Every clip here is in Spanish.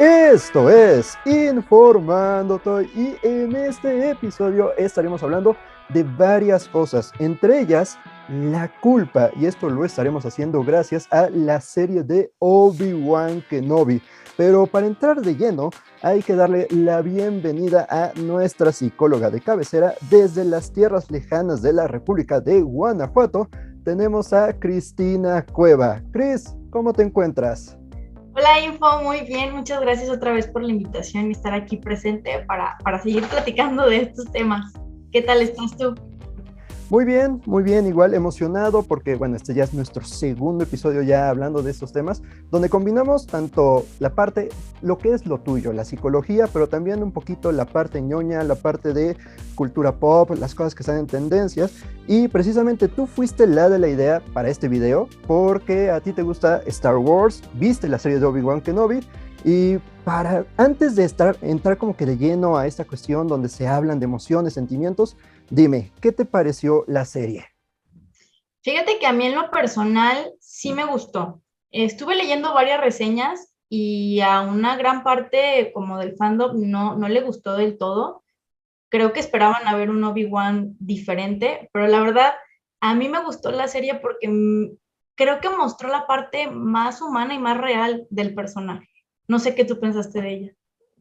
Esto es Informándote y en este episodio estaremos hablando de varias cosas, entre ellas la culpa, y esto lo estaremos haciendo gracias a la serie de Obi-Wan Kenobi. Pero para entrar de lleno, hay que darle la bienvenida a nuestra psicóloga de cabecera desde las tierras lejanas de la República de Guanajuato. Tenemos a Cristina Cueva. Cris, ¿cómo te encuentras? Hola Info, muy bien, muchas gracias otra vez por la invitación y estar aquí presente para seguir platicando de estos temas. ¿Qué tal estás tú? Muy bien, igual emocionado porque, bueno, este ya es nuestro segundo episodio ya hablando de estos temas, donde combinamos tanto la parte, lo que es lo tuyo, la psicología, pero también un poquito la parte ñoña, la parte de cultura pop, las cosas que están en tendencias, y precisamente tú fuiste la de la idea para este video, porque a ti te gusta Star Wars, viste la serie de Obi-Wan Kenobi, y para, antes de entrar como que de lleno a esta cuestión donde se hablan de emociones, sentimientos, dime, ¿qué te pareció la serie? Fíjate que a mí en lo personal sí me gustó. Estuve leyendo varias reseñas y a una gran parte como del fandom no le gustó del todo. Creo que esperaban a ver un Obi-Wan diferente, pero la verdad a mí me gustó la serie porque creo que mostró la parte más humana y más real del personaje. No sé qué tú pensaste de ella.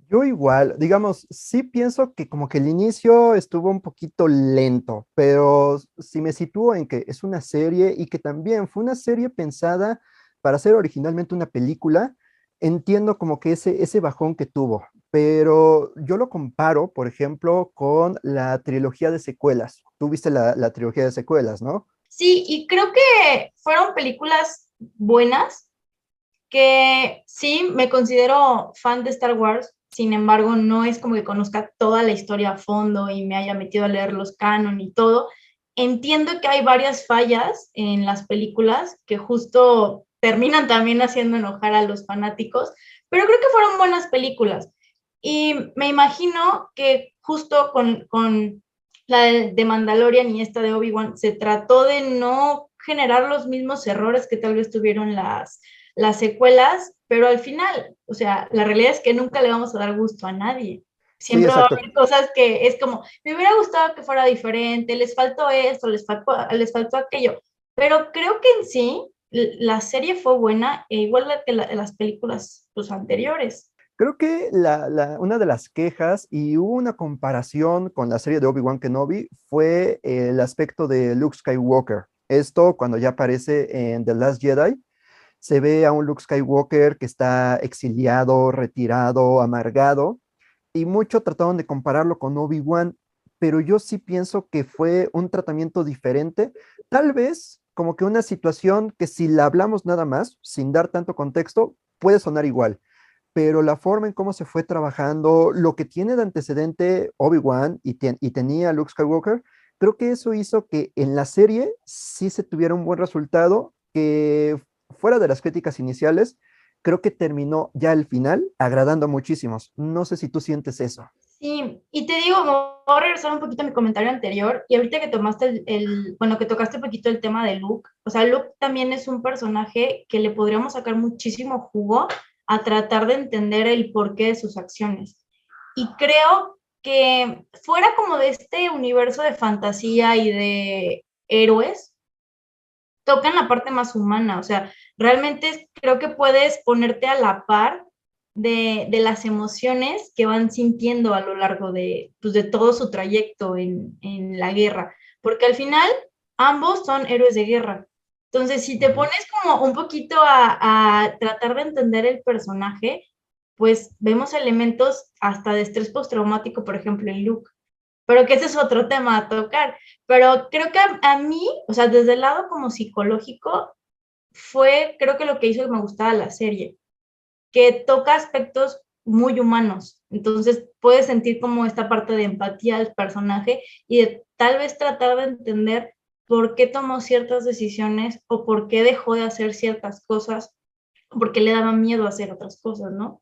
Yo igual, digamos, sí pienso que como que el inicio estuvo un poquito lento, pero si me sitúo en que es una serie y que también fue una serie pensada para ser originalmente una película, entiendo como que ese bajón que tuvo, pero yo lo comparo, por ejemplo, con la trilogía de secuelas. Tú viste la trilogía de secuelas, ¿no? Sí, y creo que fueron películas buenas, que sí, me considero fan de Star Wars, sin embargo, no es como que conozca toda la historia a fondo y me haya metido a leer los canon y todo. Entiendo que hay varias fallas en las películas que justo terminan también haciendo enojar a los fanáticos, pero creo que fueron buenas películas. Y me imagino que justo con la de Mandalorian y esta de Obi-Wan se trató de no generar los mismos errores que tal vez tuvieron las secuelas, pero al final, o sea, la realidad es que nunca le vamos a dar gusto a nadie. Sí, Siempre va a exacto. haber cosas que es como, me hubiera gustado que fuera diferente, les faltó esto, les faltó aquello, pero creo que en sí la serie fue buena, e igual que las películas pues, anteriores. Creo que una de las quejas, y hubo una comparación con la serie de Obi-Wan Kenobi, fue el aspecto de Luke Skywalker. Esto cuando ya aparece en The Last Jedi, se ve a un Luke Skywalker que está exiliado, retirado, amargado, y mucho trataron de compararlo con Obi-Wan, pero yo sí pienso que fue un tratamiento diferente, tal vez como que una situación que si la hablamos nada más, sin dar tanto contexto, puede sonar igual, pero la forma en cómo se fue trabajando, lo que tiene de antecedente Obi-Wan y tenía Luke Skywalker, creo que eso hizo que en la serie sí se tuviera un buen resultado, que fuera de las críticas iniciales, creo que terminó ya al final agradando a muchísimos. No sé si tú sientes eso. Sí, y te digo, me voy a regresar un poquito a mi comentario anterior, y ahorita que tomaste bueno, que tocaste un poquito el tema de Luke, o sea, Luke también es un personaje que le podríamos sacar muchísimo jugo a tratar de entender el porqué de sus acciones. Y creo que fuera como de este universo de fantasía y de héroes, tocan la parte más humana, o sea, realmente creo que puedes ponerte a la par de las emociones que van sintiendo a lo largo pues, de todo su trayecto en la guerra, porque al final ambos son héroes de guerra. Entonces, si te Ujú. pones como un poquito a tratar de entender el personaje, pues vemos elementos hasta de estrés postraumático, por ejemplo, en Luke, pero que ese es otro tema a tocar. Pero creo que a mí, o sea, desde el lado como psicológico, fue, creo que lo que hizo que me gustara la serie, que toca aspectos muy humanos. Entonces, puedes sentir como esta parte de empatía al personaje y de tal vez tratar de entender por qué tomó ciertas decisiones o por qué dejó de hacer ciertas cosas, o por qué le daba miedo hacer otras cosas, ¿no?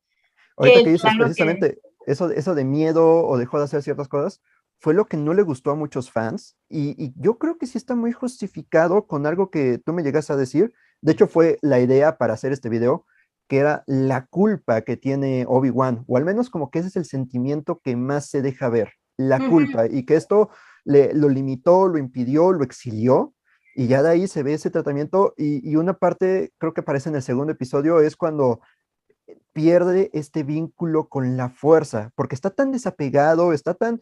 Ahorita Que que dices claro que precisamente eso de miedo o dejó de hacer ciertas cosas, fue lo que no le gustó a muchos fans y yo creo que sí está muy justificado con algo que tú me llegas a decir. De hecho, fue la idea para hacer este video, que era la culpa que tiene Obi-Wan, o al menos como que ese es el sentimiento que más se deja ver, la culpa, y que esto lo limitó, lo impidió, lo exilió, y ya de ahí se ve ese tratamiento, y una parte, creo que aparece en el segundo episodio, es cuando pierde este vínculo con la fuerza, porque está tan desapegado, está tan,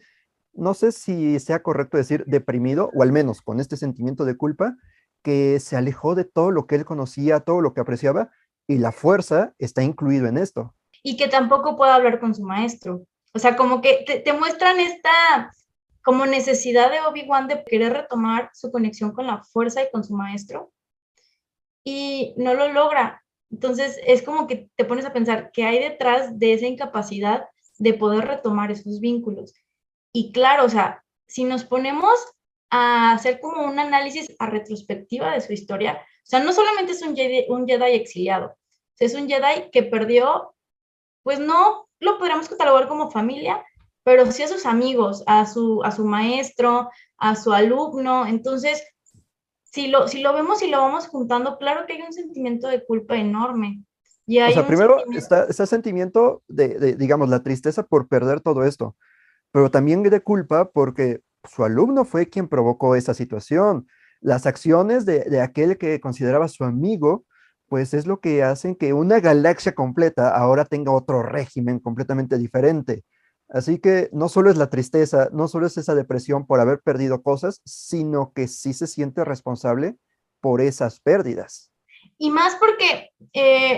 no sé si sea correcto decir deprimido, o al menos con este sentimiento de culpa, que se alejó de todo lo que él conocía, todo lo que apreciaba, y la fuerza está incluido en esto. Y que tampoco puede hablar con su maestro. O sea, como que te muestran esta como necesidad de Obi-Wan de querer retomar su conexión con la fuerza y con su maestro, y no lo logra. Entonces es como que te pones a pensar qué hay detrás de esa incapacidad de poder retomar esos vínculos. Y claro, o sea, si nos ponemos a hacer como un análisis a retrospectiva de su historia, o sea, no solamente es un Jedi exiliado, es un Jedi que perdió, pues no lo podríamos catalogar como familia, pero sí a sus amigos, a su maestro, a su alumno. Entonces, si lo vemos y lo vamos juntando, claro que hay un sentimiento de culpa enorme. Y O hay sea, un primero sentimiento. está sentimiento digamos, la tristeza por perder todo esto, pero también de culpa porque su alumno fue quien provocó esa situación. Las acciones de aquel que consideraba su amigo, pues es lo que hacen que una galaxia completa ahora tenga otro régimen completamente diferente. Así que no solo es la tristeza, no solo es esa depresión por haber perdido cosas, sino que sí se siente responsable por esas pérdidas. Y más porque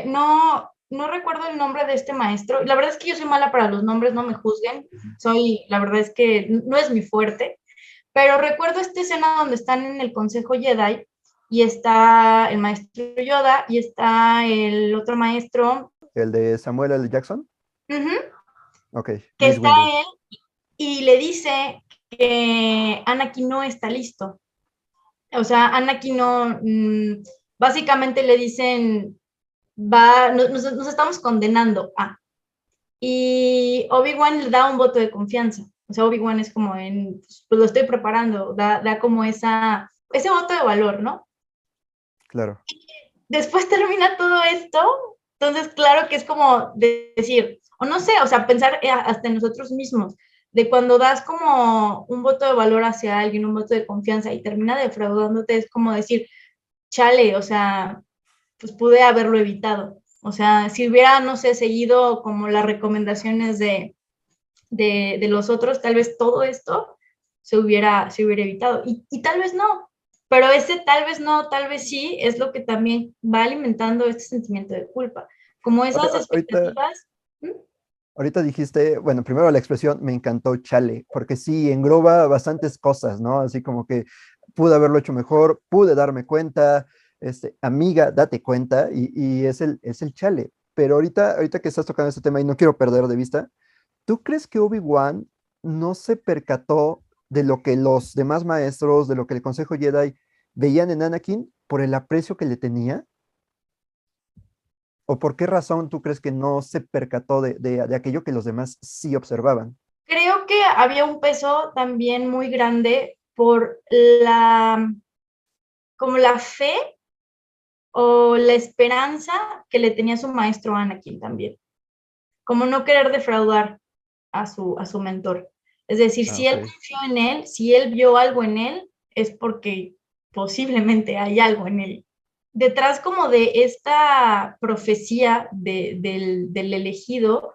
no recuerdo el nombre de este maestro. La verdad es que yo soy mala para los nombres, no me juzguen. La verdad es que no es mi fuerte. Pero recuerdo esta escena donde están en el Consejo Jedi y está el maestro Yoda y está el otro maestro, El de Samuel L. Jackson, uh-huh, ok, que Mace está Windu. él y le dice que Anakin no está listo. O sea, Anakin no, básicamente le dicen, nos estamos condenando a. Y Obi-Wan le da un voto de confianza. O sea, Obi-Wan es como pues lo estoy preparando, da como ese voto de valor, ¿no? Claro. Después termina todo esto, entonces claro que es como decir, o no sé, o sea, pensar hasta en nosotros mismos, de cuando das como un voto de valor hacia alguien, un voto de confianza y termina defraudándote, es como decir, chale, o sea, pues pude haberlo evitado. O sea, si hubiera, no sé, seguido como las recomendaciones de los otros, tal vez todo esto se hubiera evitado. Y tal vez no, pero ese tal vez no, tal vez sí, es lo que también va alimentando este sentimiento de culpa. Como esas Ahorita, expectativas. ¿Mm? ahorita dijiste, bueno, primero la expresión me encantó chale, porque sí, engloba bastantes cosas, ¿no? Así como que pude haberlo hecho mejor, pude darme cuenta, amiga, date cuenta, y es el chale. Pero ahorita que estás tocando este tema y no quiero perder de vista, ¿tú crees que Obi-Wan no se percató de lo que los demás maestros, de lo que el Consejo Jedi veían en Anakin por el aprecio que le tenía? ¿O por qué razón tú crees que no se percató de aquello que los demás sí observaban? Creo que había un peso también muy grande por como la fe o la esperanza que le tenía su maestro Anakin también. Como no querer defraudar a su mentor. Es decir, Ah, si él ok. confió en él, si él vio algo en él, es porque posiblemente hay algo en él. Detrás como de esta profecía del elegido,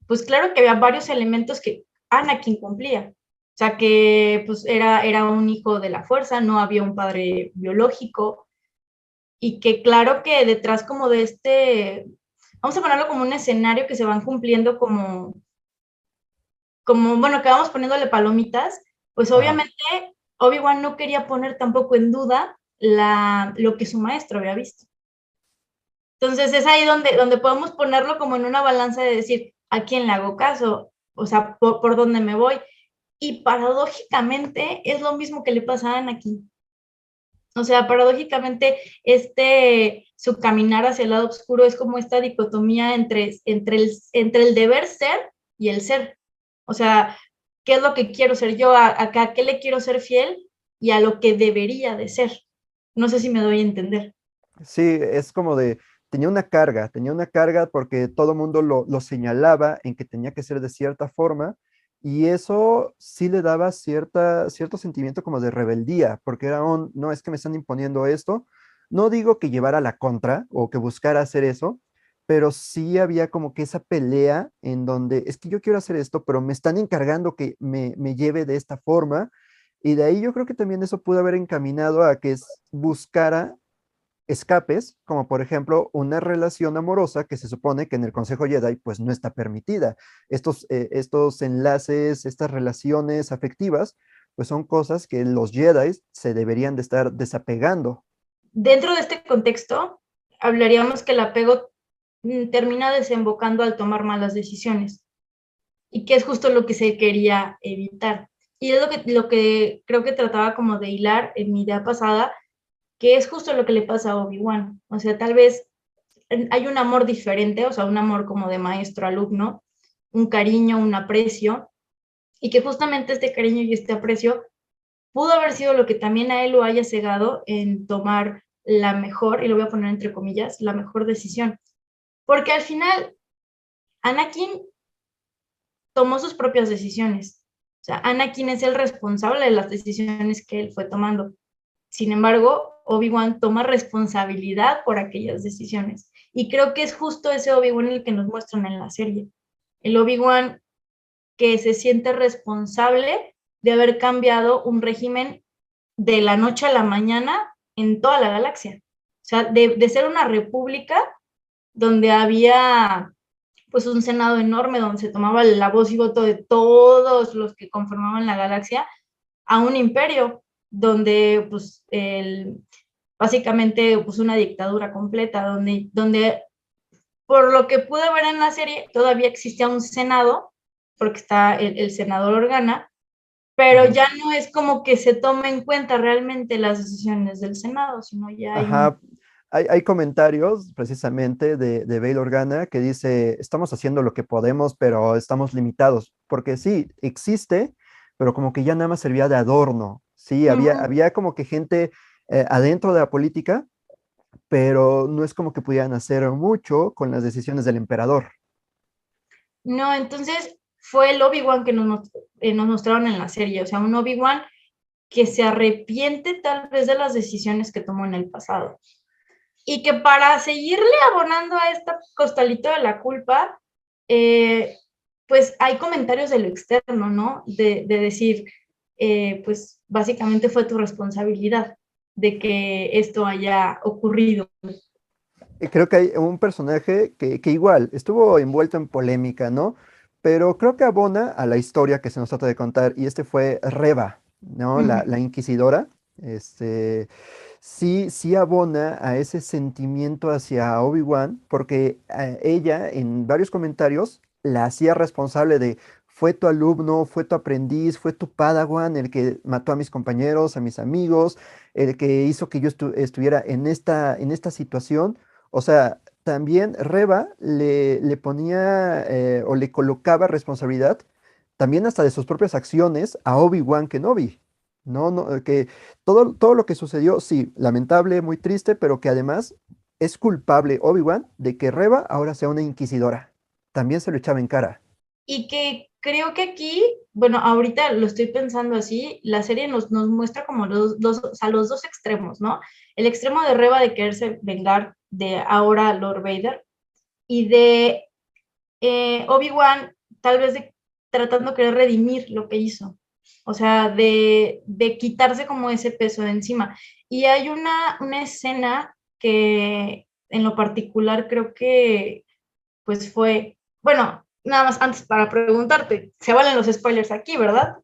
pues claro que había varios elementos que Anakin cumplía. O sea, que pues era un hijo de la fuerza, no había un padre biológico, y que claro que detrás como de vamos a ponerlo como un escenario que se van cumpliendo bueno, que vamos poniéndole palomitas, pues Ajá. obviamente Obi-Wan no quería poner tampoco en duda lo que su maestro había visto. Entonces es ahí donde podemos ponerlo como en una balanza de decir, ¿a quién le hago caso? O sea, ¿por dónde me voy? Y paradójicamente es lo mismo que le pasa a Anakin. O sea, paradójicamente, su caminar hacia el lado oscuro es como esta dicotomía entre el deber ser y el ser. O sea, ¿qué es lo que quiero ser yo? ¿A qué le quiero ser fiel? Y a lo que debería de ser. No sé si me doy a entender. Sí, es como de, tenía una carga porque todo el mundo lo señalaba en que tenía que ser de cierta forma, y eso sí le daba cierto sentimiento como de rebeldía, porque era no, es que me están imponiendo esto. No digo que llevara la contra o que buscara hacer eso, pero sí había como que esa pelea en donde es que yo quiero hacer esto, pero me están encargando que me lleve de esta forma. Y de ahí yo creo que también eso pudo haber encaminado a que buscara escapes, como por ejemplo una relación amorosa que se supone que en el Consejo Jedi pues no está permitida. Estos enlaces, estas relaciones afectivas, pues son cosas que los Jedi se deberían de estar desapegando. Dentro de este contexto, hablaríamos que el apego termina desembocando al tomar malas decisiones, y que es justo lo que se quería evitar. Y es lo que creo que trataba como de hilar en mi idea pasada, que es justo lo que le pasa a Obi-Wan. O sea, tal vez hay un amor diferente, o sea, un amor como de maestro-alumno, un cariño, un aprecio, y que justamente este cariño y este aprecio pudo haber sido lo que también a él lo haya cegado en tomar la mejor, y lo voy a poner entre comillas, la mejor decisión. Porque al final, Anakin tomó sus propias decisiones. O sea, Anakin es el responsable de las decisiones que él fue tomando. Sin embargo, Obi-Wan toma responsabilidad por aquellas decisiones. Y creo que es justo ese Obi-Wan el que nos muestran en la serie. El Obi-Wan que se siente responsable de haber cambiado un régimen de la noche a la mañana en toda la galaxia. O sea, de ser una república donde había pues un senado enorme donde se tomaba la voz y voto de todos los que conformaban la galaxia, a un imperio donde pues básicamente pues una dictadura completa, donde por lo que pude ver en la serie todavía existía un senado, porque está el senador Organa, pero Ujú. ya no es como que se tome en cuenta realmente las decisiones del senado, sino ya hay un... Ajá, hay comentarios precisamente de Bail Organa que dice, estamos haciendo lo que podemos, pero estamos limitados, porque sí, existe, pero como que ya nada más servía de adorno, sí, había como que gente adentro de la política, pero no es como que pudieran hacer mucho con las decisiones del emperador. No, entonces fue el Obi-Wan que nos mostraron en la serie, o sea, un Obi-Wan que se arrepiente tal vez de las decisiones que tomó en el pasado. Y que para seguirle abonando a esta costalito de la culpa, eh, pues hay comentarios de lo externo, ¿no? De decir, pues básicamente fue tu responsabilidad de que esto haya ocurrido. Creo que hay un personaje que igual estuvo envuelto en polémica, ¿no? Pero creo que abona a la historia que se nos trata de contar, y este fue Reva, ¿no? La inquisidora. Este, sí abona a ese sentimiento hacia Obi-Wan, porque ella en varios comentarios la hacía responsable de, fue tu alumno, fue tu aprendiz, fue tu Padawan el que mató a mis compañeros, a mis amigos, el que hizo que yo estuviera en esta situación. O sea, también Reva le ponía o le colocaba responsabilidad también hasta de sus propias acciones a Obi-Wan Kenobi. No, no, que todo lo que sucedió, sí, lamentable, muy triste, pero que además es culpable Obi-Wan de que Reva ahora sea una inquisidora. También se lo echaba en cara. Y que creo que aquí, bueno, ahorita lo estoy pensando así, la serie nos muestra como o sea, los dos extremos, ¿no? El extremo de Reva de quererse vengar de ahora Lord Vader, y de Obi-Wan tal vez tratando de querer redimir lo que hizo, o sea, de quitarse como ese peso de encima. Y hay una escena que en lo particular creo que pues fue, bueno, nada más antes para preguntarte, se valen los spoilers aquí, ¿verdad?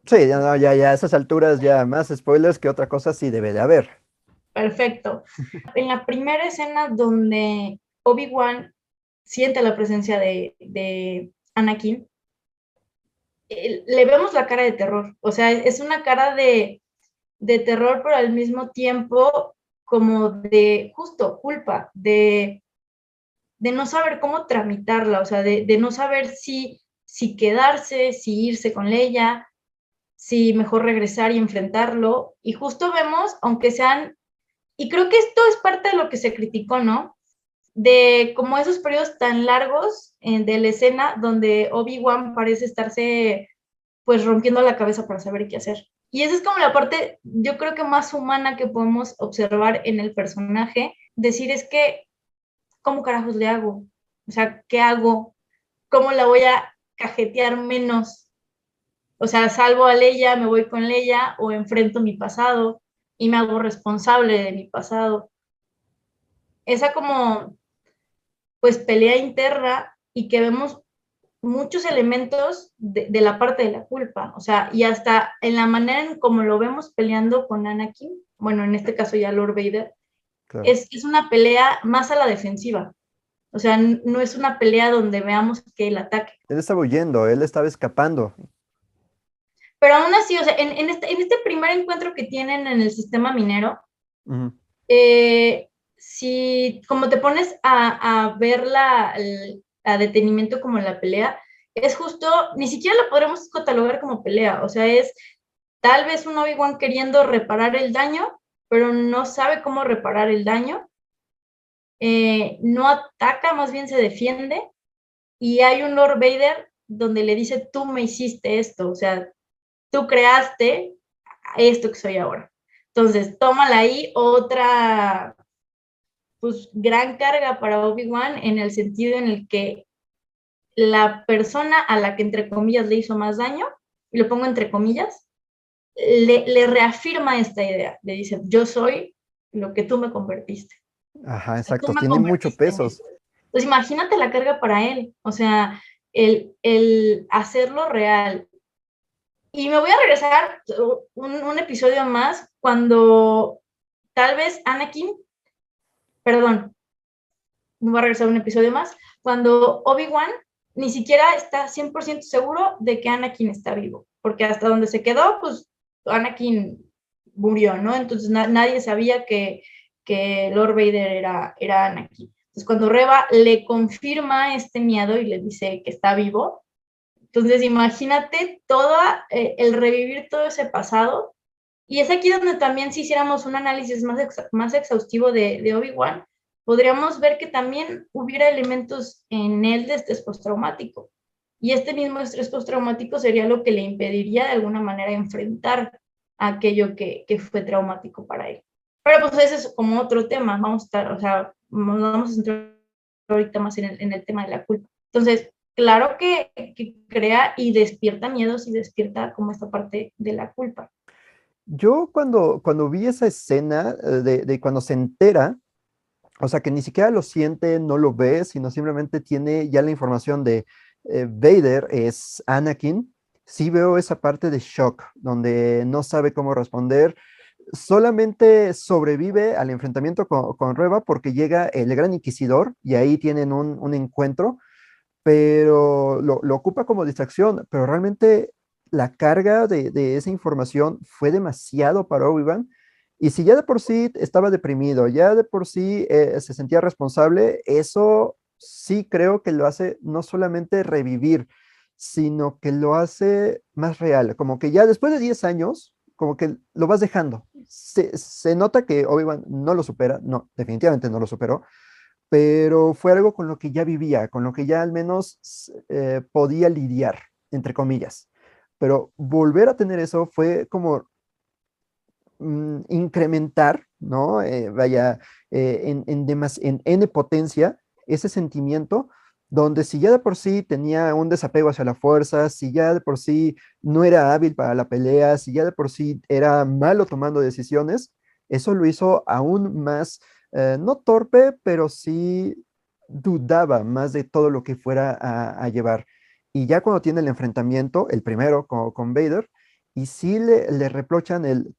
Sí, ya, no, ya a esas alturas ya más spoilers que otra cosa sí debe de haber. Perfecto. En la primera escena donde Obi-Wan siente la presencia de Anakin, le vemos la cara de terror, o sea, es una cara de terror, pero al mismo tiempo como de justo culpa, de no saber cómo tramitarla, o sea, de no saber si quedarse, si irse con ella, si mejor regresar y enfrentarlo. Y justo vemos, aunque sean, y creo que esto es parte de lo que se criticó, ¿no? de como esos periodos tan largos de la escena donde Obi-Wan parece estarse pues rompiendo la cabeza para saber qué hacer. Y esa es como la parte, yo creo que más humana que podemos observar en el personaje, decir es que, ¿cómo carajos le hago? O sea, ¿qué hago? ¿Cómo la voy a cajetear menos? O sea, salvo a Leia, me voy con Leia o enfrento mi pasado y me hago responsable de mi pasado. Esa como, pues, pelea interna y que vemos muchos elementos de la parte de la culpa, o sea, y hasta en la manera en cómo lo vemos peleando con Anakin, bueno, en este caso ya Lord Vader, Claro. es una pelea más a la defensiva, o sea, no es una pelea donde veamos que él ataque. Él estaba huyendo, él estaba escapando. Pero aún así, o sea, en este primer encuentro que tienen en el sistema minero, Ujú. si como te pones a ver a detenimiento como la pelea, es justo, ni siquiera lo podremos catalogar como pelea, o sea, es tal vez un Obi-Wan queriendo reparar el daño, pero no sabe cómo reparar el daño, no ataca, más bien se defiende, y hay un Lord Vader donde le dice, tú me hiciste esto, o sea, tú creaste esto que soy ahora. Entonces, tómala ahí otra, pues, gran carga para Obi-Wan en el sentido en el que la persona a la que entre comillas le hizo más daño, y lo pongo entre comillas, le reafirma esta idea, le dice, yo soy lo que tú me convertiste. Ajá, O sea, tú exacto, me tiene mucho convertiste en peso. esto. Entonces, imagínate la carga para él, o sea, el hacerlo real. Y me voy a regresar un episodio más cuando tal vez Anakin, perdón, me voy a regresar un episodio más, cuando Obi-Wan ni siquiera está 100% seguro de que Anakin está vivo, porque hasta donde se quedó, pues Anakin murió, ¿no? Entonces nadie sabía que Lord Vader era Anakin. Entonces cuando Reva le confirma este miedo y le dice que está vivo, entonces imagínate todo el revivir todo ese pasado. Y es aquí donde también si hiciéramos un análisis más exhaustivo de Obi-Wan, podríamos ver que también hubiera elementos en él de estrés postraumático. Y este mismo estrés postraumático sería lo que le impediría de alguna manera enfrentar aquello que fue traumático para él. Pero pues ese es como otro tema, vamos a estar, o sea, nos vamos a centrar ahorita más en el tema de la culpa. Entonces, claro que crea y despierta miedos y despierta como esta parte de la culpa. Yo cuando vi esa escena de cuando se entera, o sea, que ni siquiera lo siente, no lo ve, sino simplemente tiene ya la información de Vader es Anakin, sí veo esa parte de shock, donde no sabe cómo responder, solamente sobrevive al enfrentamiento con Reva porque llega el Gran Inquisidor y ahí tienen un encuentro, pero lo ocupa como distracción, pero realmente la carga de esa información fue demasiado para Obi-Wan. Y si ya de por sí estaba deprimido, ya de por sí se sentía responsable, eso sí creo que lo hace no solamente revivir, sino que lo hace más real. Como que ya después de 10 años, como que lo vas dejando. Se nota que Obi-Wan no lo supera, no, definitivamente no lo superó, pero fue algo con lo que ya vivía, con lo que ya al menos podía lidiar, entre comillas. Pero volver a tener eso fue como incrementar, ¿no? Vaya, en N potencia ese sentimiento, donde si ya de por sí tenía un desapego hacia la fuerza, si ya de por sí no era hábil para la pelea, si ya de por sí era malo tomando decisiones, eso lo hizo aún más, no torpe, pero sí dudaba más de todo lo que fuera a llevar. Y ya cuando tiene el enfrentamiento, el primero con Vader, y sí le reprochan el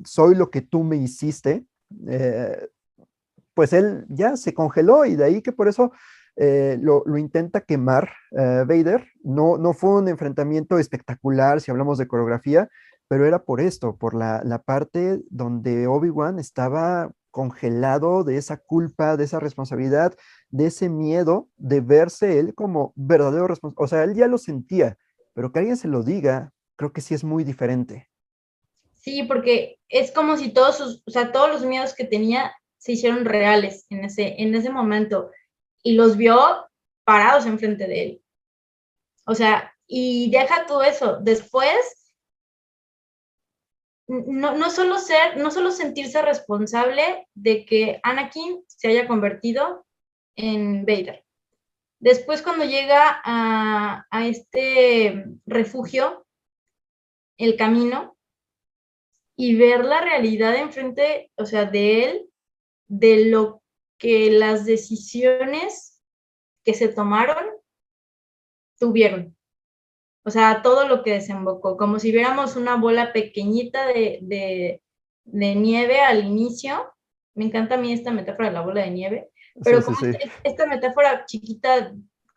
soy lo que tú me hiciste, eh, pues él ya se congeló y de ahí que por eso lo intenta quemar Vader. No, no fue un enfrentamiento espectacular si hablamos de coreografía, pero era por esto, por la parte donde Obi-Wan estaba congelado de esa culpa, de esa responsabilidad, de ese miedo de verse él como verdadero responsable. O sea, él ya lo sentía, pero que alguien se lo diga, creo que sí es muy diferente. Sí, porque es como si todos sus, o sea, todos los miedos que tenía se hicieron reales en ese momento y los vio parados enfrente de él. O sea, y deja todo eso. Después, no solo sentirse responsable de que Anakin se haya convertido en Vader. Después, cuando llega a este refugio, el camino, y ver la realidad enfrente, o sea, de él, de lo que las decisiones que se tomaron tuvieron. O sea, todo lo que desembocó, como si viéramos una bola pequeñita de nieve al inicio. Me encanta a mí esta metáfora de la bola de nieve, Sí, pero sí, como sí. esta metáfora chiquita,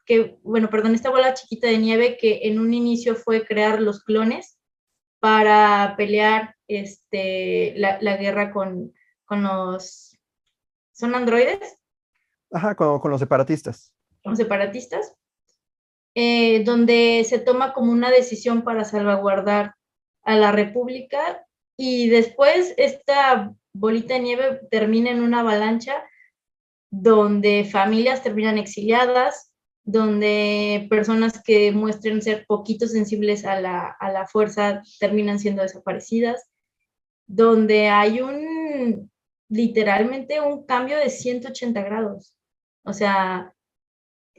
esta bola chiquita de nieve que en un inicio fue crear los clones para pelear la guerra con los... ¿Son androides? Ajá, con los separatistas. Con separatistas. Donde se toma como una decisión para salvaguardar a la República y después esta bolita de nieve termina en una avalancha donde familias terminan exiliadas, donde personas que muestren ser poquito sensibles a la fuerza terminan siendo desaparecidas, donde hay literalmente un cambio de 180 grados. O sea,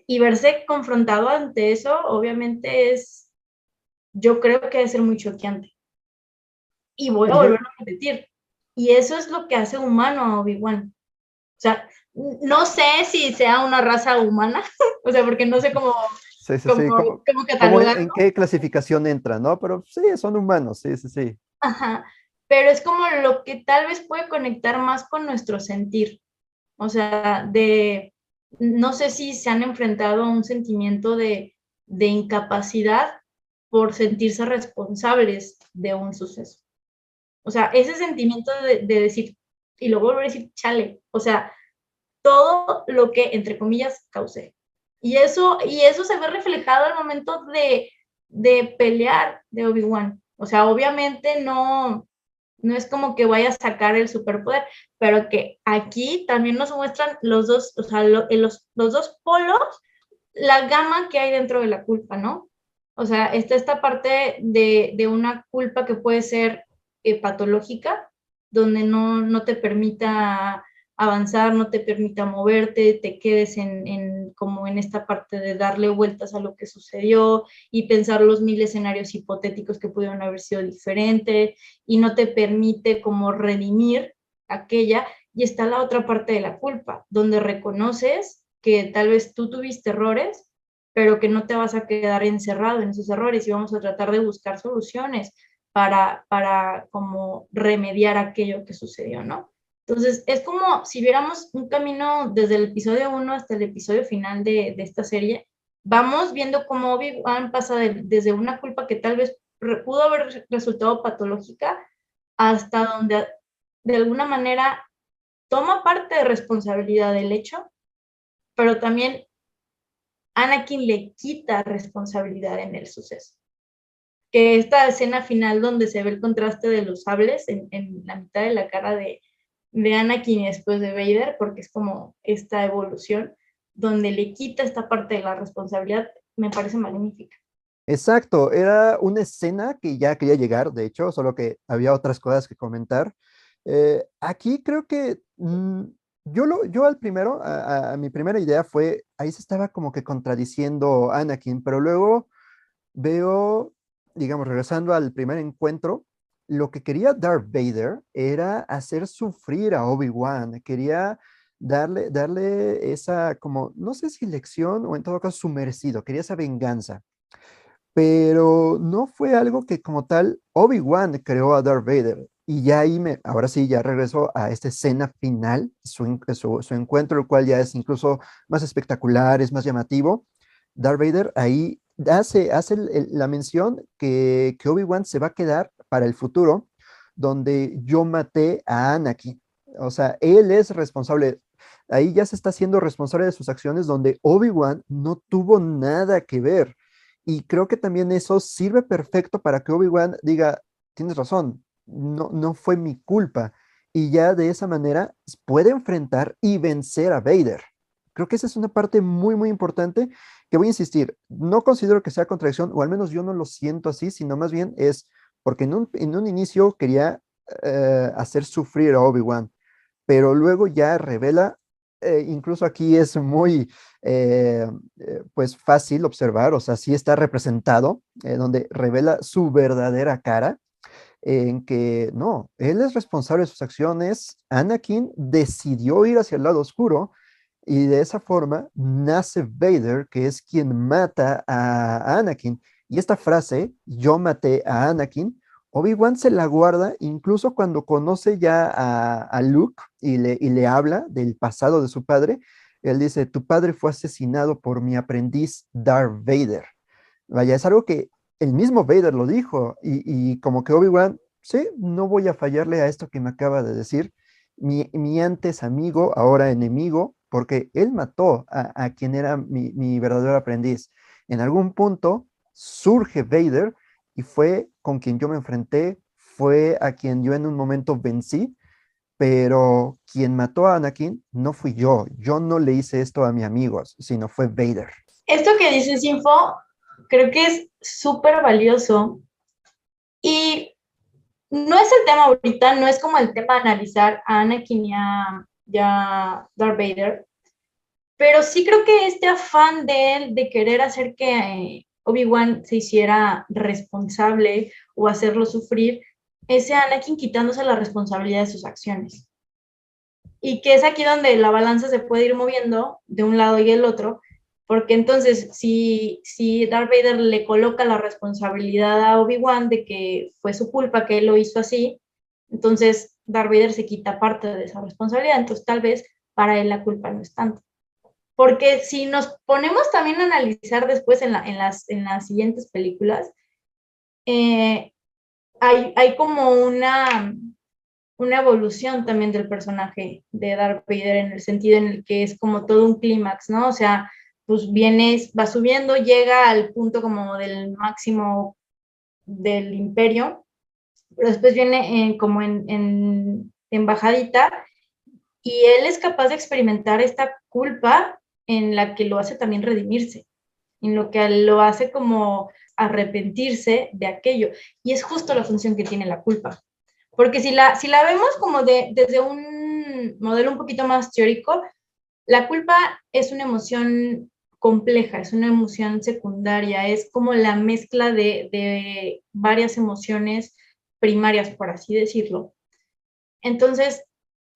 y verse confrontado ante eso, obviamente yo creo que debe ser muy choqueante. Y voy a Y yo, volver a repetir. Y eso es lo que hace humano a Obi-Wan. O sea, no sé si sea una raza humana, o sea, porque no sé sí, sí, sí, cómo ¿cómo catalogarlo. en qué clasificación entra, no? Pero sí, son humanos, sí, sí, sí. Ajá. Pero es como lo que tal vez puede conectar más con nuestro sentir. O sea, no sé si se han enfrentado a un sentimiento de incapacidad por sentirse responsables de un suceso. O sea, ese sentimiento de decir, y luego volver a decir, chale, o sea, todo lo que, entre comillas, causé. Y eso se ve reflejado al momento de pelear de Obi-Wan. O sea, obviamente no es como que vaya a sacar el superpoder, pero que aquí también nos muestran los dos, o sea, los dos polos, la gama que hay dentro de la culpa, ¿no? O sea, está esta parte de una culpa que puede ser patológica, donde no te permita avanzar, no te permita moverte, te quedes como en esta parte de darle vueltas a lo que sucedió y pensar los mil escenarios hipotéticos que pudieron haber sido diferentes y no te permite como redimir aquella. Y está la otra parte de la culpa, donde reconoces que tal vez tú tuviste errores, pero que no te vas a quedar encerrado en esos errores y vamos a tratar de buscar soluciones para como remediar aquello que sucedió, ¿no? Entonces, es como si viéramos un camino desde el episodio 1 hasta el episodio final de esta serie. Vamos viendo cómo Obi-Wan pasa desde una culpa que tal vez pudo haber resultado patológica hasta donde de alguna manera toma parte de responsabilidad del hecho, pero también Anakin le quita responsabilidad en el suceso. Que esta escena final donde se ve el contraste de los sables en la mitad de la cara de Anakin y después de Vader, porque es como esta evolución, donde le quita esta parte de la responsabilidad, me parece magnífica. Exacto, era una escena que ya quería llegar, de hecho, solo que había otras cosas que comentar. Aquí creo que yo al primero, a mi primera idea fue, ahí se estaba como que contradiciendo Anakin, pero luego veo, digamos, regresando al primer encuentro, lo que quería Darth Vader era hacer sufrir a Obi-Wan, quería darle esa, como, no sé si lección o en todo caso su merecido, quería esa venganza, pero no fue algo que como tal Obi-Wan creó a Darth Vader. Y ya ahí ahora sí, ya regreso a esta escena final, su encuentro, el cual ya es incluso más espectacular, es más llamativo. Darth Vader ahí hace la mención que Obi-Wan se va a quedar para el futuro, donde yo maté a Anakin. O sea, él es responsable. Ahí ya se está haciendo responsable de sus acciones, donde Obi-Wan no tuvo nada que ver. Y creo que también eso sirve perfecto para que Obi-Wan diga, tienes razón, no fue mi culpa. y ya de esa manera puede enfrentar y vencer a Vader. Creo que esa es una parte muy, muy importante que voy a insistir. No considero que sea contradicción, o al menos yo no lo siento así, sino más bien es porque en un inicio quería hacer sufrir a Obi-Wan, pero luego ya revela, incluso aquí es muy pues fácil observar, o sea, sí está representado, donde revela su verdadera cara, en que no, él es responsable de sus acciones, Anakin decidió ir hacia el lado oscuro y de esa forma nace Vader, que es quien mata a Anakin. Y esta frase, yo maté a Anakin, Obi-Wan se la guarda incluso cuando conoce ya a Luke y le habla del pasado de su padre. Él dice, tu padre fue asesinado por mi aprendiz Darth Vader. Vaya, es algo que el mismo Vader lo dijo y como que Obi-Wan, sí, no voy a fallarle a esto que me acaba de decir. Mi antes amigo, ahora enemigo, porque él mató a quien era mi verdadero aprendiz. En algún punto surge Vader y fue con quien yo me enfrenté, fue a quien yo en un momento vencí, pero quien mató a Anakin no fui yo no le hice esto a mi amigo, sino fue Vader. Esto que dices, Info, creo que es súper valioso y no es el tema ahorita, no es como el tema de analizar a Anakin y a Darth Vader, pero sí creo que este afán de él de querer hacer que Obi-Wan se hiciera responsable o hacerlo sufrir, ese Anakin quitándose la responsabilidad de sus acciones. Y que es aquí donde la balanza se puede ir moviendo de un lado y el otro, porque entonces si Darth Vader le coloca la responsabilidad a Obi-Wan de que fue su culpa que él lo hizo así, entonces Darth Vader se quita parte de esa responsabilidad, entonces tal vez para él la culpa no es tanto. Porque si nos ponemos también a analizar después en las siguientes películas, eh, hay como una evolución también del personaje de Darth Vader en el sentido en el que es como todo un clímax, ¿no? O sea, pues viene, va subiendo, llega al punto como del máximo del imperio, pero después viene como en bajadita y él es capaz de experimentar esta culpa en la que lo hace también redimirse, en lo que lo hace como arrepentirse de aquello. Y es justo la función que tiene la culpa. Porque si la vemos como desde un modelo un poquito más teórico, la culpa es una emoción compleja, es una emoción secundaria, es como la mezcla de varias emociones primarias, por así decirlo. Entonces,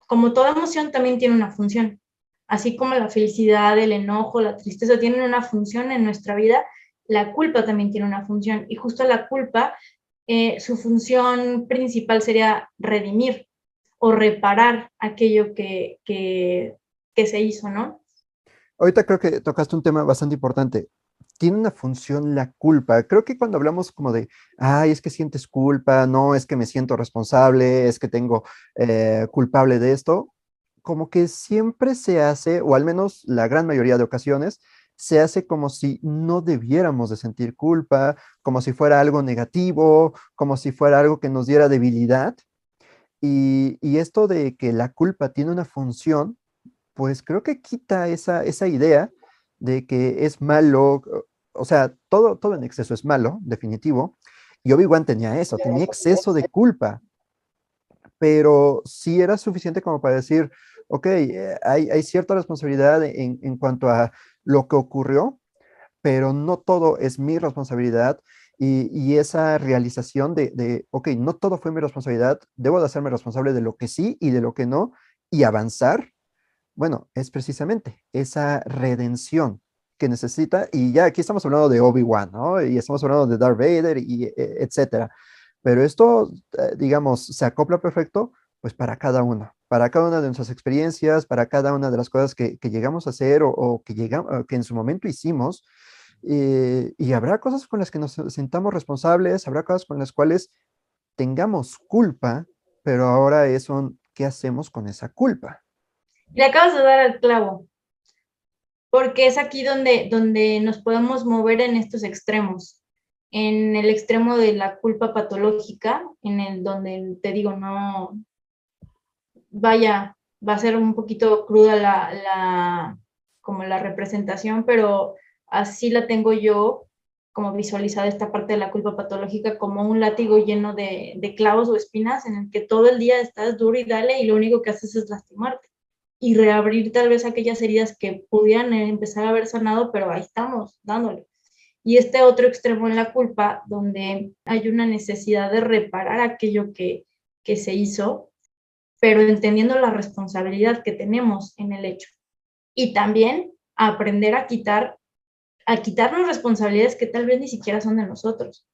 como toda emoción también tiene una función, así como la felicidad, el enojo, la tristeza tienen una función en nuestra vida, la culpa también tiene una función y justo la culpa, su función principal sería redimir o reparar aquello que se hizo, ¿no? Ahorita creo que tocaste un tema bastante importante. Tiene una función la culpa. Creo que cuando hablamos como de, ay, es que sientes culpa, no, es que me siento responsable, es que tengo culpable de esto, como que siempre se hace, o al menos la gran mayoría de ocasiones, se hace como si no debiéramos de sentir culpa, como si fuera algo negativo, como si fuera algo que nos diera debilidad. Y esto de que la culpa tiene una función, pues creo que quita esa idea de que es malo, o sea, todo en exceso es malo, definitivo, y Obi-Wan tenía eso, tenía exceso de culpa, pero sí era suficiente como para decir, ok, hay cierta responsabilidad en cuanto a lo que ocurrió, pero no todo es mi responsabilidad. Y esa realización ok, no todo fue mi responsabilidad, debo de hacerme responsable de lo que sí y de lo que no, y avanzar, bueno, es precisamente esa redención que necesita, y ya aquí estamos hablando de Obi-Wan, ¿no? Y estamos hablando de Darth Vader, y etcétera. Pero esto, digamos, se acopla perfecto, pues para cada una de nuestras experiencias, para cada una de las cosas que llegamos a hacer o que en su momento hicimos. Y habrá cosas con las que nos sintamos responsables, habrá cosas con las cuales tengamos culpa, pero ahora es un, ¿qué hacemos con esa culpa? Le acabas de dar al clavo, porque es aquí donde nos podemos mover en estos extremos. En el extremo de la culpa patológica, en el donde te digo, vaya, va a ser un poquito cruda como la representación, pero así la tengo yo como visualizada esta parte de la culpa patológica como un látigo lleno de clavos o espinas en el que todo el día estás duro y dale y lo único que haces es lastimarte y reabrir tal vez aquellas heridas que pudieran empezar a haber sanado, pero ahí estamos dándole. Y este otro extremo en la culpa, donde hay una necesidad de reparar aquello que se hizo, pero entendiendo la responsabilidad que tenemos en el hecho. Y también aprender a quitarnos responsabilidades que tal vez ni siquiera son de nosotros.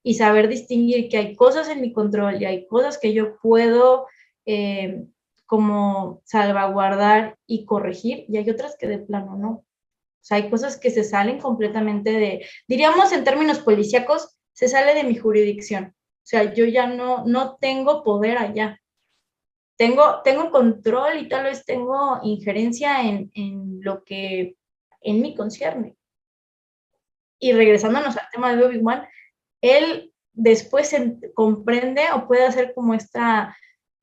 Y saber distinguir que hay cosas en mi control y hay cosas que yo puedo como salvaguardar y corregir, y hay otras que de plano no. O sea, hay cosas que se salen completamente diríamos en términos policíacos, se sale de mi jurisdicción. O sea, yo ya no tengo poder allá. Tengo control y tal vez tengo injerencia en lo que en mí concierne. Y regresándonos al tema de Obi-Wan, él después comprende o puede hacer como esta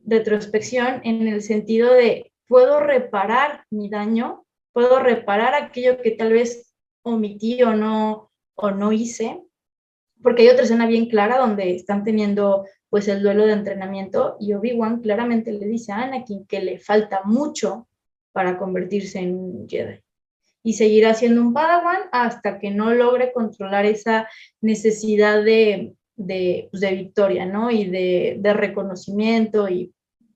retrospección en el sentido de puedo reparar mi daño, puedo reparar aquello que tal vez omití o no hice, porque hay otra escena bien clara donde están teniendo pues el duelo de entrenamiento y Obi-Wan claramente le dice a Anakin que le falta mucho para convertirse en un Jedi y seguirá siendo un Padawan hasta que no logre controlar esa necesidad pues de victoria, ¿no? Y de reconocimiento y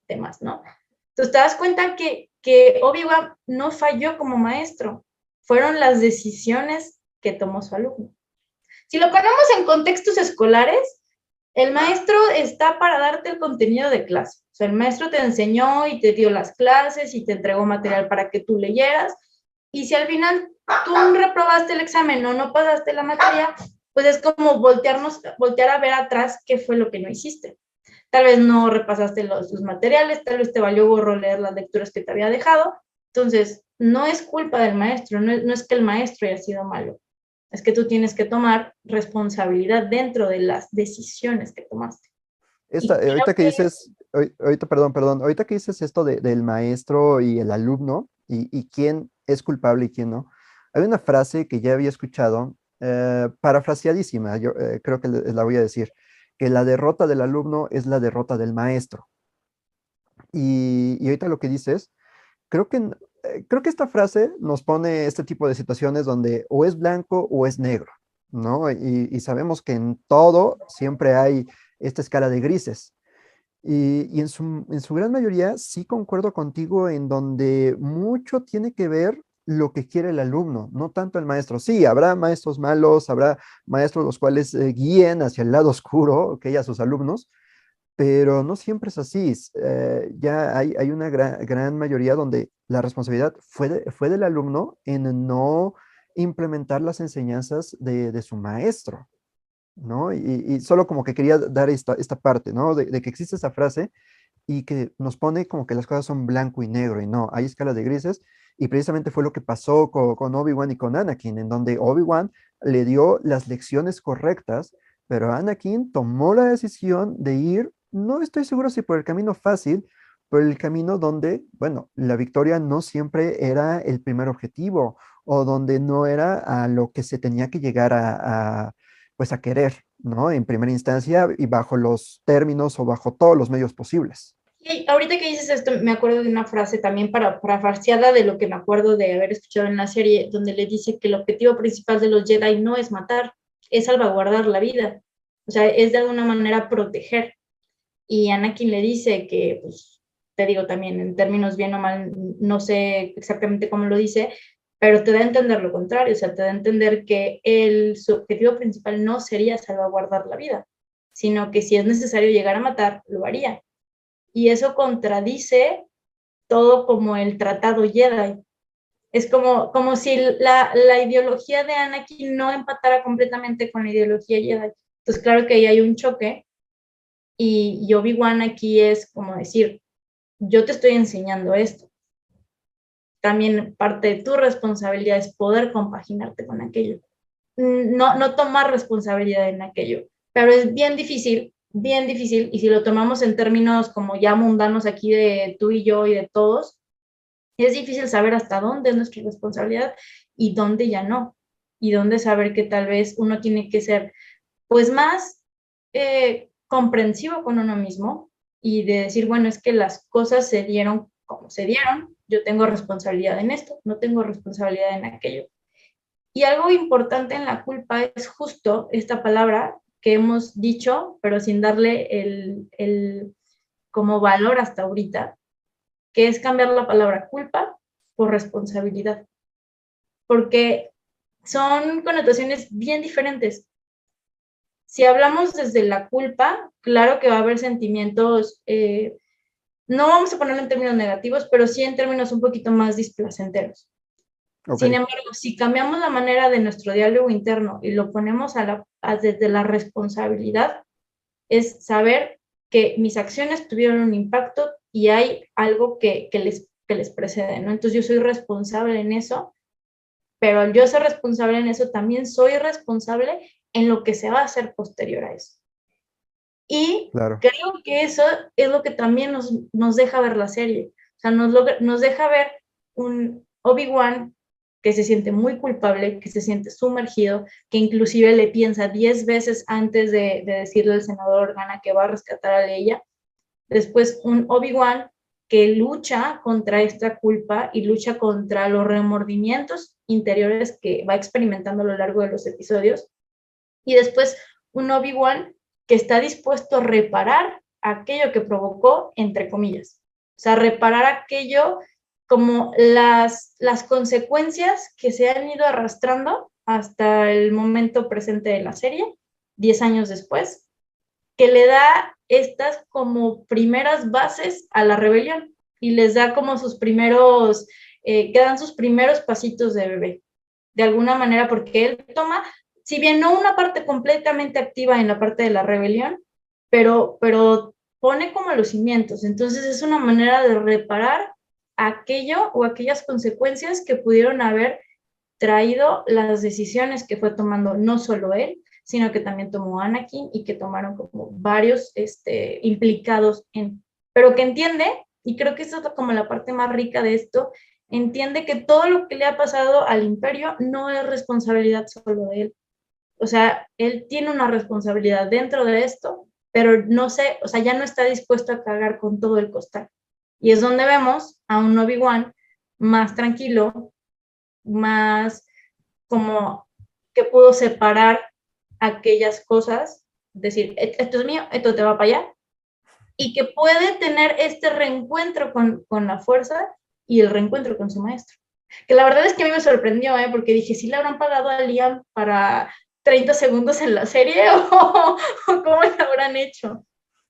demás, ¿no? Entonces te das cuenta que Obi-Wan no falló como maestro, fueron las decisiones que tomó su alumno. Si lo ponemos en contextos escolares, el maestro está para darte el contenido de clase. O sea, el maestro te enseñó y te dio las clases y te entregó material para que tú leyeras. Y si al final tú reprobaste el examen o no pasaste la materia, pues es como voltear a ver atrás qué fue lo que no hiciste. Tal vez no repasaste los materiales, tal vez te valió gorro leer las lecturas que te había dejado. Entonces, no es culpa del maestro, no es que el maestro haya sido malo, es que tú tienes que tomar responsabilidad dentro de las decisiones que tomaste. Ahorita que dices, ahorita, perdón, ahorita que dices esto del maestro y el alumno y quién es culpable y quién no, hay una frase que ya había escuchado, parafraseadísima, yo creo que la voy a decir, que la derrota del alumno es la derrota del maestro. Y ahorita lo que dices, creo que, creo que esta frase nos pone este tipo de situaciones donde o es blanco o es negro, ¿no? Y sabemos que en todo siempre hay esta escala de grises. Y en su gran mayoría sí concuerdo contigo en donde mucho tiene que ver lo que quiere el alumno, no tanto el maestro. Sí, habrá maestros malos, habrá maestros los cuales guíen hacia el lado oscuro, que a sus alumnos, pero no siempre es así. Ya hay una gran mayoría donde la responsabilidad fue del alumno en no implementar las enseñanzas de su maestro, ¿no? Y solo como que quería dar esta parte, ¿no? De que existe esa frase y que nos pone como que las cosas son blanco y negro y no, hay escala de grises y precisamente fue lo que pasó con Obi-Wan y con Anakin, en donde Obi-Wan le dio las lecciones correctas, pero Anakin tomó la decisión de ir, no estoy seguro si por el camino fácil, por el camino donde, bueno, la victoria no siempre era el primer objetivo o donde no era a lo que se tenía que llegar pues a querer, ¿no? En primera instancia y bajo los términos o bajo todos los medios posibles. Y ahorita que dices esto, me acuerdo de una frase también parafraseada de lo que me acuerdo de haber escuchado en la serie, donde le dice que el objetivo principal de los Jedi no es matar, es salvaguardar la vida. O sea, es de alguna manera proteger. Y Anakin le dice que, pues, te digo también, en términos bien o mal, no sé exactamente cómo lo dice, pero te da a entender lo contrario, o sea, te da a entender que su objetivo principal no sería salvaguardar la vida, sino que si es necesario llegar a matar, lo haría. Y eso contradice todo como el tratado Jedi. Es como si la ideología de Anakin no empatara completamente con la ideología Jedi. Entonces, claro que ahí hay un choque y Obi-Wan aquí es como decir, yo te estoy enseñando esto. También parte de tu responsabilidad es poder compaginarte con aquello. No tomar responsabilidad en aquello. Pero es bien difícil bien difícil, y si lo tomamos en términos como ya mundanos aquí de tú y yo y de todos, es difícil saber hasta dónde es nuestra responsabilidad y dónde ya no, y dónde saber que tal vez uno tiene que ser pues más comprensivo con uno mismo y de decir, bueno, es que las cosas se dieron como se dieron, yo tengo responsabilidad en esto, no tengo responsabilidad en aquello. Y algo importante en la culpa es justo esta palabra que hemos dicho, pero sin darle como valor hasta ahorita, que es cambiar la palabra culpa por responsabilidad, porque son connotaciones bien diferentes. Si hablamos desde la culpa, claro que va a haber sentimientos, no vamos a ponerlo en términos negativos, pero sí en términos un poquito más displacenteros. Ok, Sin embargo, si cambiamos la manera de nuestro diálogo interno y lo ponemos desde la responsabilidad, es saber que mis acciones tuvieron un impacto y hay algo que les precede, ¿no? Entonces yo soy responsable en eso, pero al yo ser responsable en eso, también soy responsable en lo que se va a hacer posterior a eso. Y claro. creo que eso es lo que también nos deja ver la serie. O sea, nos deja ver un Obi-Wan que se siente muy culpable, que se siente sumergido, que inclusive le piensa 10 veces antes de decirle al senador Organa que va a rescatar a Leia. Después un Obi-Wan que lucha contra esta culpa y lucha contra los remordimientos interiores que va experimentando a lo largo de los episodios. Y después un Obi-Wan que está dispuesto a reparar aquello que provocó, entre comillas. O sea, reparar aquello como las consecuencias que se han ido arrastrando hasta el momento presente de la serie, 10 años después, que le da estas como primeras bases a la rebelión y les da como sus primeros, que dan sus primeros pasitos de bebé, de alguna manera, porque él toma, si bien no una parte completamente activa en la parte de la rebelión, pero pone como los cimientos. Entonces es una manera de reparar aquello o aquellas consecuencias que pudieron haber traído las decisiones que fue tomando no solo él, sino que también tomó Anakin y que tomaron como varios implicados en, pero que entiende, y creo que eso es como la parte más rica de esto, entiende que todo lo que le ha pasado al imperio no es responsabilidad solo de él. O sea, él tiene una responsabilidad dentro de esto, pero no sé, o sea, ya no está dispuesto a cargar con todo el costal. Y es donde vemos a un Obi-Wan más tranquilo, más como que pudo separar aquellas cosas, decir, esto es mío, esto te va para allá, y que puede tener este reencuentro con la fuerza y el reencuentro con su maestro. Que la verdad es que a mí me sorprendió, porque dije, ¿sí le habrán pagado a Liam para 30 segundos en la serie o cómo le habrán hecho?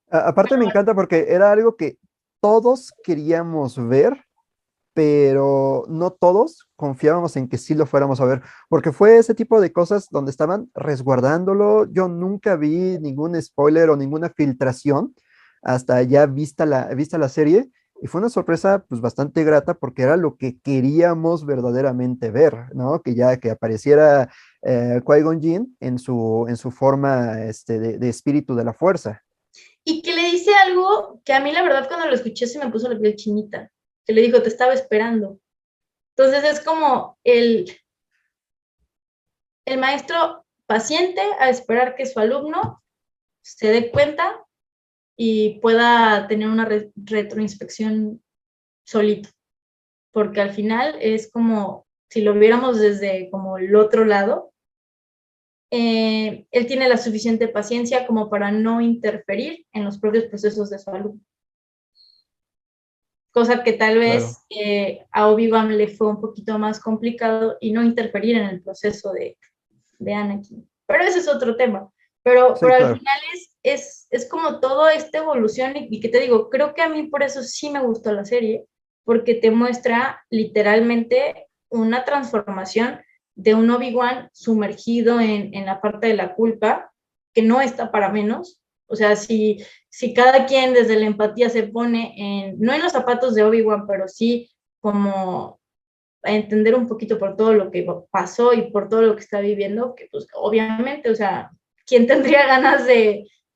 Aparte me encanta porque era algo que todos queríamos ver, pero no todos confiábamos en que sí lo fuéramos a ver, porque fue ese tipo de cosas donde estaban resguardándolo. Yo nunca vi ningún spoiler o ninguna filtración hasta ya vista la serie, y fue una sorpresa pues bastante grata porque era lo que queríamos verdaderamente ver, ¿no? Que ya que apareciera Qui-Gon Jinn en su forma de espíritu de la fuerza. Y que le dice algo que a mí la verdad cuando lo escuché se me puso la piel chinita, que le dijo, te estaba esperando. Entonces es como el maestro paciente a esperar que su alumno se dé cuenta y pueda tener una retroinspección solito, porque al final es como si lo viéramos desde como el otro lado, él tiene la suficiente paciencia como para no interferir en los propios procesos de su alumno. Cosa que tal Claro. vez a Obi-Wan le fue un poquito más complicado y no interferir en el proceso de Anakin. Pero ese es otro tema. Sí, Pero al claro. final es como toda esta evolución y que te digo, creo que a mí por eso sí me gustó la serie, porque te muestra literalmente una transformación de un Obi-Wan sumergido en la parte de la culpa, que no está para menos. O sea, si cada quien desde la empatía se pone no en los zapatos de Obi-Wan, pero sí como a entender un poquito por todo lo que pasó y por todo lo que está viviendo, que pues obviamente, o sea, ¿quién tendría ganas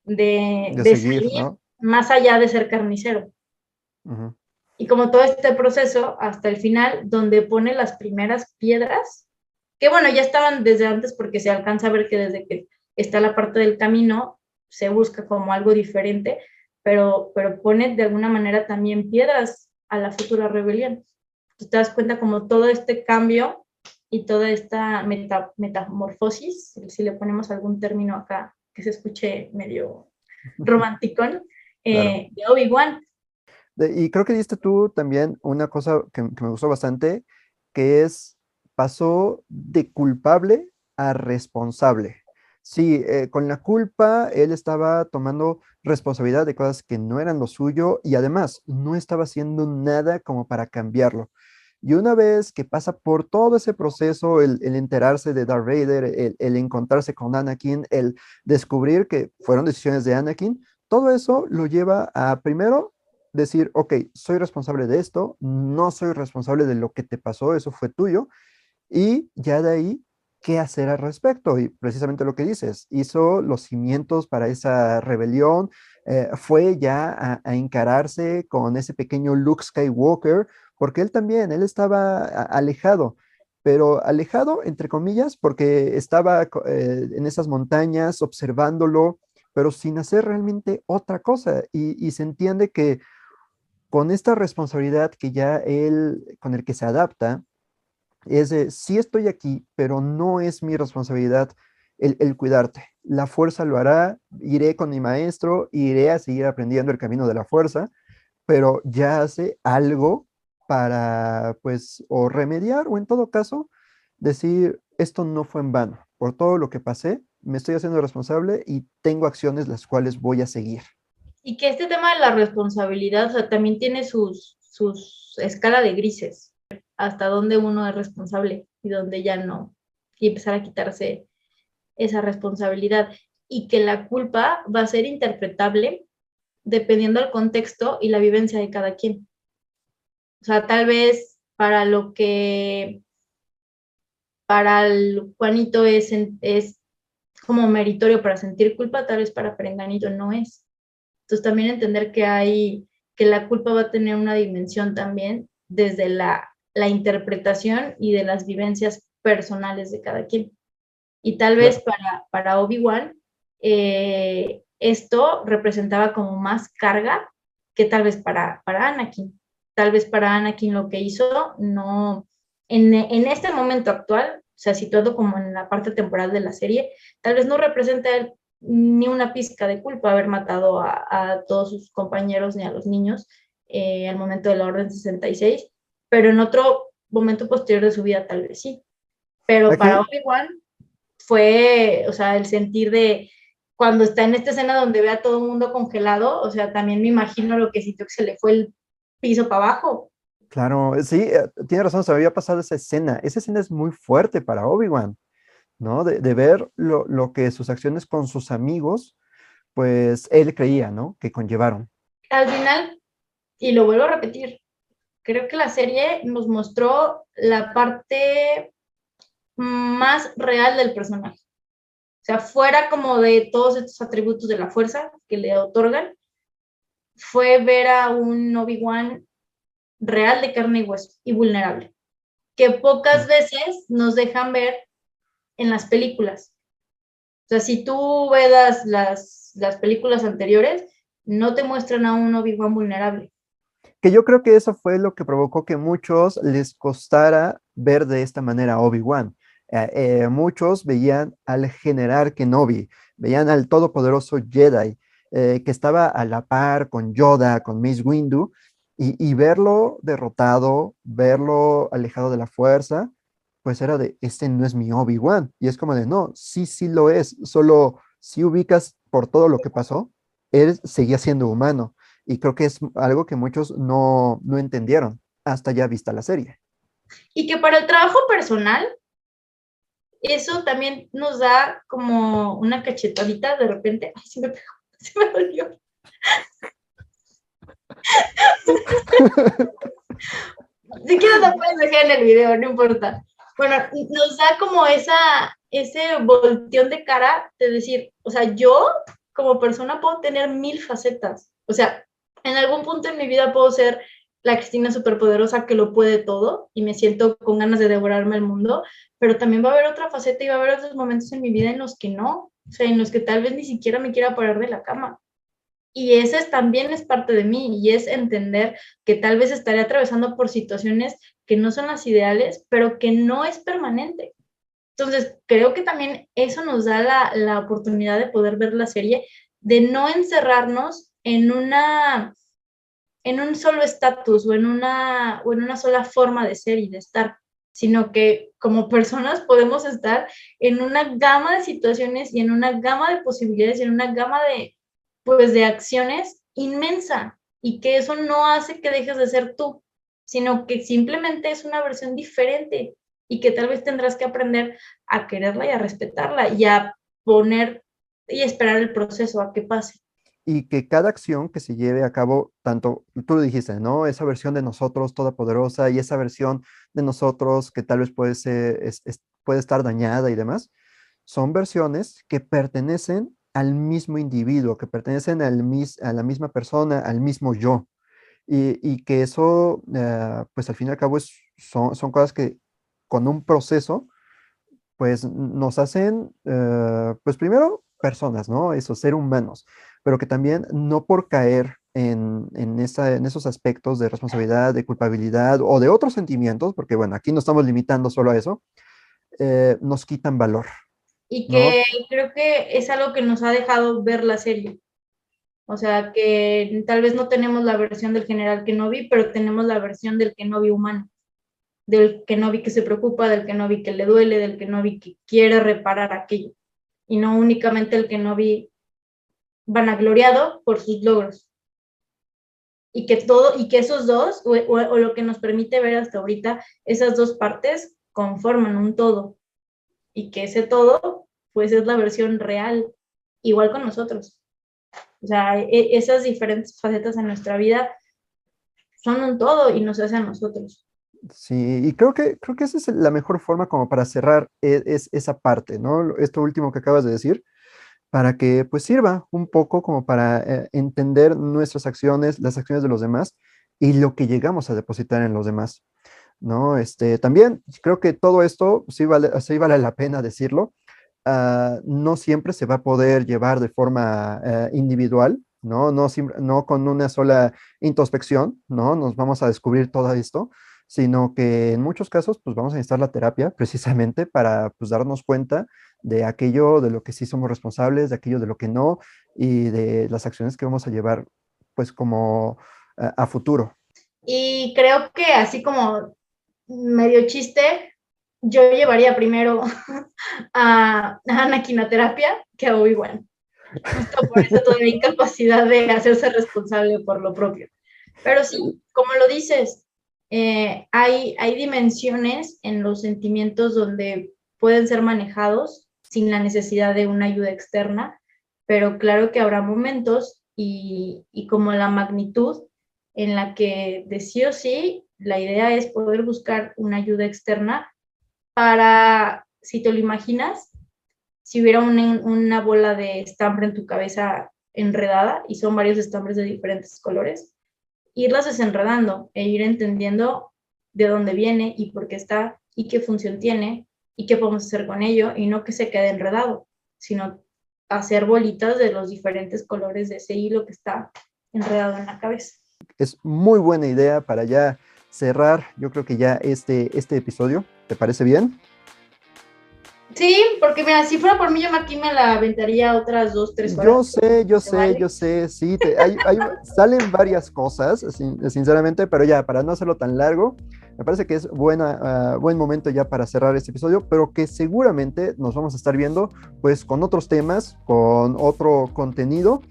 de de seguir, salir ¿no? más allá de ser carnicero. Ujú. Y como todo este proceso hasta el final, donde pone las primeras piedras, que bueno, ya estaban desde antes porque se alcanza a ver que desde que está la parte del camino se busca como algo diferente, pero pone de alguna manera también piedras a la futura rebelión. Tú te das cuenta como todo este cambio y toda esta metamorfosis, si le ponemos algún término acá que se escuche medio romanticón, Claro. de Obi-Wan. Y creo que diste tú también una cosa que me gustó bastante, que es, pasó de culpable a responsable. Sí, con la culpa él estaba tomando responsabilidad de cosas que no eran lo suyo y además no estaba haciendo nada como para cambiarlo. Y una vez que pasa por todo ese proceso, el enterarse de Darth Vader, el encontrarse con Anakin, el descubrir que fueron decisiones de Anakin, todo eso lo lleva a primero decir, ok, soy responsable de esto, no soy responsable de lo que te pasó, eso fue tuyo, y ya de ahí, ¿qué hacer al respecto? Y precisamente lo que dices, hizo los cimientos para esa rebelión, fue ya a encararse con ese pequeño Luke Skywalker, porque él también, él estaba alejado, pero alejado, entre comillas, porque estaba en esas montañas observándolo, pero sin hacer realmente otra cosa. Y se entiende que con esta responsabilidad que ya él, con el que se adapta, es de, sí estoy aquí, pero no es mi responsabilidad el cuidarte. La fuerza lo hará, iré con mi maestro, iré a seguir aprendiendo el camino de la fuerza, pero ya hace algo para, pues, o remediar, o en todo caso, decir, esto no fue en vano. Por todo lo que pasé, me estoy haciendo responsable y tengo acciones las cuales voy a seguir. Y que este tema de la responsabilidad, o sea, también tiene sus escala de grises, hasta dónde uno es responsable y dónde ya no, y empezar a quitarse esa responsabilidad. Y que la culpa va a ser interpretable dependiendo del contexto y la vivencia de cada quien. O sea, tal vez para el Juanito es como meritorio para sentir culpa, tal vez para Perenganito no es. Entonces también entender que la culpa va a tener una dimensión también desde la interpretación y de las vivencias personales de cada quien. Y tal vez Claro. para Obi-Wan esto representaba como más carga que tal vez para Anakin. Tal vez para Anakin lo que hizo no, en este momento actual, o sea, situado como en la parte temporal de la serie, tal vez no representa ni una pizca de culpa haber matado a todos sus compañeros ni a los niños al momento de la Orden 66, pero en otro momento posterior de su vida tal vez sí. Pero para Aquí, Obi-Wan fue, o sea, el sentir de cuando está en esta escena donde ve a todo el mundo congelado, o sea, también me imagino lo que sintió que se le fue el piso para abajo. claro, sí, tiene razón, se me había pasado esa escena. Esa escena es muy fuerte para Obi-Wan, ¿no? De ver lo que sus acciones con sus amigos, pues él creía, ¿no? Que conllevaron. Al final, y lo vuelvo a repetir, creo que la serie nos mostró la parte más real del personaje. O sea, fuera como de todos estos atributos de la fuerza que le otorgan, fue ver a un Obi-Wan real de carne y hueso y vulnerable, que pocas Sí. veces nos dejan ver en las películas. O sea, si tú ves las películas anteriores, no te muestran a un Obi-Wan vulnerable. Que yo creo que eso fue lo que provocó que muchos les costara ver de esta manera a Obi-Wan. Muchos veían al general Kenobi, veían al todopoderoso Jedi, que estaba a la par con Yoda, con Mace Windu, y verlo derrotado, verlo alejado de la fuerza, pues era de, este no es mi Obi-Wan. Y es como de, no, sí, sí lo es, solo si ubicas por todo lo que pasó, él seguía siendo humano. Y creo que es algo que muchos no entendieron hasta ya vista la serie. Y que para el trabajo personal, eso también nos da como una cachetadita de repente. Ay, se me pegó, se me dolió. Si quieres la puedes dejar en el video, no importa. Bueno, nos da como ese volteón de cara de decir, o sea, yo como persona puedo tener 1000 facetas. O sea, en algún punto en mi vida puedo ser la Cristina superpoderosa que lo puede todo y me siento con ganas de devorarme el mundo, pero también va a haber otra faceta y va a haber otros momentos en mi vida en los que no, o sea, en los que tal vez ni siquiera me quiera parar de la cama. Y ese también es parte de mí y es entender que tal vez estaré atravesando por situaciones que no son las ideales, pero que no es permanente. Entonces, creo que también eso nos da la oportunidad de poder ver la serie, de no encerrarnos en un solo estatus o en una sola forma de ser y de estar, sino que como personas podemos estar en una gama de situaciones y en una gama de posibilidades y en una gama de, pues, de acciones inmensa, y que eso no hace que dejes de ser tú, sino que simplemente es una versión diferente y que tal vez tendrás que aprender a quererla y a respetarla y a poner y esperar el proceso a que pase. Y que cada acción que se lleve a cabo, tanto tú lo dijiste, ¿no? Esa versión de nosotros todopoderosa y esa versión de nosotros que tal vez puede ser, puede estar dañada y demás, son versiones que pertenecen al mismo individuo, que pertenecen a la misma persona, al mismo yo. Y que eso, pues al fin y al cabo, son cosas que con un proceso, pues nos hacen, pues primero, personas, ¿no? Esos seres humanos, pero que también no por caer en esos aspectos de responsabilidad, de culpabilidad o de otros sentimientos, porque bueno, aquí no estamos limitando solo a eso, nos quitan valor, Y ¿no? que creo que es algo que nos ha dejado ver la serie. O sea, que tal vez no tenemos la versión del general Kenobi, pero tenemos la versión del Kenobi humano, del Kenobi que se preocupa, del Kenobi que le duele, del Kenobi que quiere reparar aquello, y no únicamente el Kenobi vanagloriado por sus logros. Y que todo, y que esos dos, o lo que nos permite ver hasta ahorita, esas dos partes conforman un todo, y que ese todo, pues es la versión real, igual con nosotros. O sea, esas diferentes facetas en nuestra vida son un todo y nos hace a nosotros. Sí, y creo que esa es la mejor forma como para cerrar esa parte, ¿no? Esto último que acabas de decir, para que pues sirva un poco como para entender nuestras acciones, las acciones de los demás y lo que llegamos a depositar en los demás, ¿no? También creo que todo esto sí vale la pena decirlo. No siempre se va a poder llevar de forma individual, ¿no? No con una sola introspección, ¿no? Nos vamos a descubrir todo esto, sino que en muchos casos, pues vamos a necesitar la terapia precisamente para, pues, darnos cuenta de aquello de lo que sí somos responsables, de aquello de lo que no, y de las acciones que vamos a llevar, pues, como a futuro. Y creo que así como medio chiste, yo llevaría primero a Anakin a terapia que a Obi-Wan. Justo por eso toda la incapacidad de hacerse responsable por lo propio. Pero sí, como lo dices, hay dimensiones en los sentimientos donde pueden ser manejados sin la necesidad de una ayuda externa, pero claro que habrá momentos y como la magnitud en la que de sí o sí la idea es poder buscar una ayuda externa para, si te lo imaginas, si hubiera una bola de estambre en tu cabeza enredada, y son varios estambres de diferentes colores, irlas desenredando e ir entendiendo de dónde viene y por qué está y qué función tiene y qué podemos hacer con ello, y no que se quede enredado, sino hacer bolitas de los diferentes colores de ese hilo que está enredado en la cabeza. Es muy buena idea para ya cerrar, yo creo que ya este episodio. ¿Te parece bien? Sí, porque mira, si fuera por mí, yo aquí me la aventaría otras 2, 3 Yo horas. sé, yo ¿Te sé, vale? yo sé, sí, salen varias cosas, sinceramente, pero ya, para no hacerlo tan largo, me parece que es buen momento ya para cerrar este episodio, pero que seguramente nos vamos a estar viendo pues con otros temas, con otro contenido.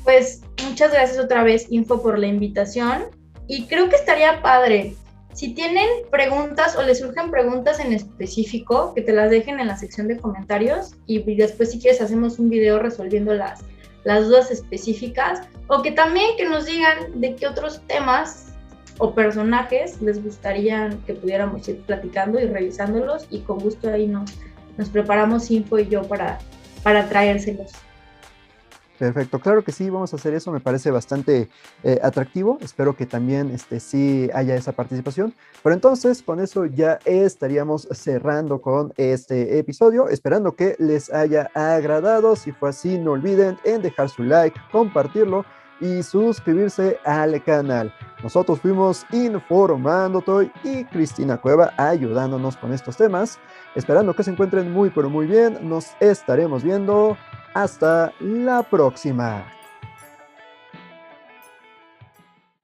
Pues muchas gracias otra vez, Info, por la invitación. Y creo que estaría padre. Si tienen preguntas o les surgen preguntas en específico, que te las dejen en la sección de comentarios, y después, si quieres, hacemos un video resolviendo las dudas específicas, o que también que nos digan de qué otros temas o personajes les gustaría que pudiéramos ir platicando y revisándolos, y con gusto ahí nos preparamos Info y yo para traérselos. Perfecto, claro que sí, vamos a hacer eso, me parece bastante atractivo, espero que también sí haya esa participación, pero entonces con eso ya estaríamos cerrando con este episodio, esperando que les haya agradado, si fue así no olviden en dejar su like, compartirlo y suscribirse al canal. Nosotros fuimos Informando Toy y Cristina Cueva ayudándonos con estos temas, esperando que se encuentren muy pero muy bien, nos estaremos viendo. Hasta la próxima.